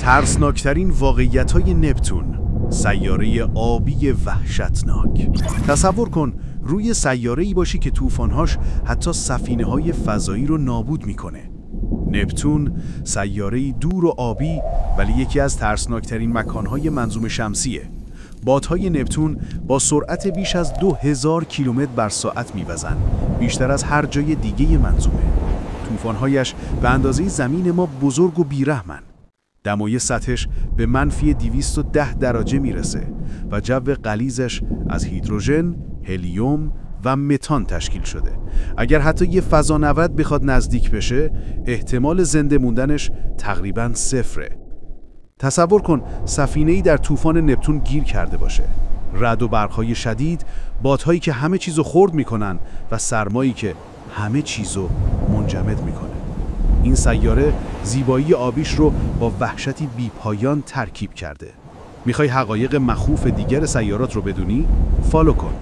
ترسناکترین واقعیت‌های نپتون، سیاره آبی وحشتناک. تصور کن روی سیاره‌ای باشی که طوفان‌هاش حتی سفینه‌های فضایی رو نابود می‌کنه. نپتون سیاره‌ای دور و آبی ولی یکی از ترسناکترین مکان‌های منظومه شمسیه. بادهای نپتون با سرعت بیش از 2000 کیلومتر بر ساعت می‌وزن، بیشتر از هر جای دیگه منظومه. طوفان‌هایش به اندازه زمین ما بزرگ و بیرحمن. دمای سطحش به منفی 210 درجه میرسه و جو غلیظش از هیدروژن، هلیوم و متان تشکیل شده. اگر حتی یه فضانورد بخواد نزدیک بشه، احتمال زنده موندنش تقریباً صفره. تصور کن سفینه‌ای در طوفان نپتون گیر کرده باشه. رعد و برق‌های شدید، بادهایی که همه چیزو خرد میکنن و سرمایی که همه چیزو منجمد میکنه. این سیاره زیبایی آبیش رو با وحشتی بیپایان ترکیب کرده. میخوای حقایق مخوف دیگر سیارات رو بدونی؟ فالو کن.